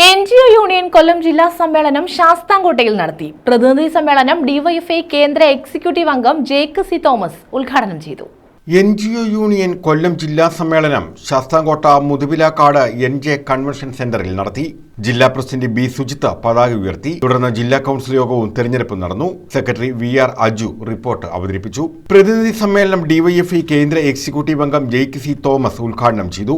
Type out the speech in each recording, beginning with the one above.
NGO union കൊല്ലം ജില്ലാ സമ്മേളനം ശാസ്താംകോട്ടയിൽ നടത്തി. പ്രതിനിധി സമ്മേളനം ഡിവൈഎഫ്ഐ കേന്ദ്ര എക്സിക്യൂട്ടീവ് അംഗം ജേക്ക് സി തോമസ് ഉദ്ഘാടനം ചെയ്തു. NGO യൂണിയൻ കൊല്ലം ജില്ലാ സമ്മേളനം ശാസ്താംകോട്ട മുതുവിലാക്കാട് NJ കൺവെൻഷൻ സെന്ററിൽ നടത്തി. ജില്ലാ പ്രസിഡന്റ് B. സുജിത്ത് പതാക ഉയർത്തി. തുടർന്ന് ജില്ലാ കൌൺസിൽ യോഗവും തെരഞ്ഞെടുപ്പും നടന്നു. സെക്രട്ടറി VR അജു റിപ്പോർട്ട് അവതരിപ്പിച്ചു. പ്രതിനിധി സമ്മേളനം ഡിവൈഎഫ്ഐ കേന്ദ്ര എക്സിക്യൂട്ടീവ് അംഗം ജേക്ക് സി തോമസ് ഉദ്ഘാടനം ചെയ്തു.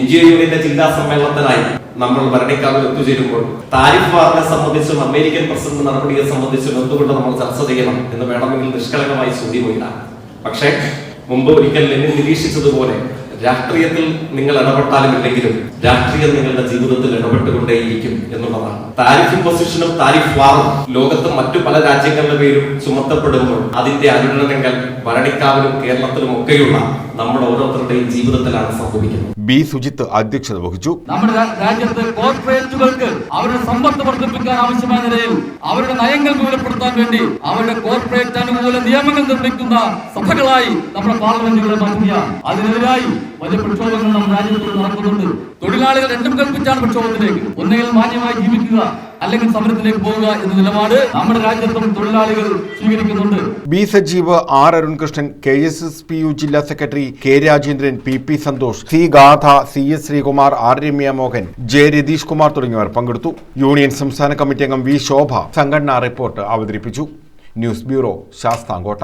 NGO യൂണിയന്റെ ജില്ലാ സമ്മേളനത്തിനായി നമ്മൾ ഭരണിക്കാവിൽ എത്തിച്ചേരുമ്പോൾ താരിഫ് വാറിനെ സംബന്ധിച്ചും അമേരിക്കൻ പ്രസിഡന്റ് നടപടിയെ സംബന്ധിച്ചും എന്തുകൊണ്ട് നമ്മൾ ചർച്ച ചെയ്യണം എന്ന് വേണമെങ്കിൽ നിഷ്കളങ്കമായി ചോദ്യമില്ല. പക്ഷേ മുമ്പ് ഒരിക്കൽ എന്നെ നിരീക്ഷിച്ചതുപോലെ രാഷ്ട്രീയത്തിൽ നിങ്ങൾ ഇടപെട്ടാലും ഇല്ലെങ്കിലും രാഷ്ട്രീയം നിങ്ങളുടെ ജീവിതത്തിൽ ഇടപെട്ടുകൊണ്ടേയിരിക്കും എന്നുള്ളതാണ്. താരിഫ് ഇമ്പോസിഷനും താരിഫ് വാറും ലോകത്ത് മറ്റു പല രാജ്യങ്ങളുടെ പേരും ചുമത്തപ്പെടുമ്പോൾ അതിന്റെ അനുരണനങ്ങൾ ഭരണിക്കാവിലും കേരളത്തിലും ഒക്കെയുള്ള നമ്മുടെ ഓരോരുത്തരുടെയും ജീവിതത്തിലാണ് സംഭവിക്കുന്നത്. B. സുജിത്ത് അധ്യക്ഷത വഹിച്ചു. നമ്മുടെ രാജ്യത്ത് കോർപ്പറേറ്റുകൾക്ക് അവരുടെ സമ്പത്ത് വർദ്ധിപ്പിക്കാൻ ആവശ്യമായ നിലയിൽ അവരുടെ നയങ്ങൾ മൂലപ്പെടുത്താൻ വേണ്ടി അവരുടെ കോർപ്പറേറ്റ് അനുകൂല നിയമങ്ങൾ നിർമ്മിക്കുന്ന സഭകളായി നമ്മുടെ പാർലമെന്റുകളെ മാറ്റുക. അതിനെതിരായി വലിയ പ്രക്ഷോഭങ്ങൾ നമ്മുടെ രാജ്യത്ത് നടക്കുന്നുണ്ട്. തൊഴിലാളികൾ രണ്ടും കൽപ്പിച്ചാണ് പ്രക്ഷോഭത്തിലേക്ക്. ഒന്നുകിൽ മാന്യമായി ജീവിക്കുക, അല്ലെങ്കിൽ സമരത്തിലേക്ക് പോകുക എന്ന നിലപാട് നമ്മുടെ രാജ്യത്തും തൊഴിലാളികൾ സ്വീകരിക്കുന്നുണ്ട്. B. Sajeev, R. Arunkrishnan, KSSPU ജില്ലാ secretary K. Rajendran, PP. Santhosh, C. Gatha, CS. Sreekumar, R. Ramya Mohan, J. Ratheesh Kumar തുടങ്ങിയവർ പങ്കെടുത്തു. യൂണിയൻ സംസ്ഥാന കമ്മിറ്റി അംഗം V. ശോഭ സംഘടനാ റിപ്പോർട്ട് അവതരിപ്പിച്ചു. News bureau, Sasthamkotta.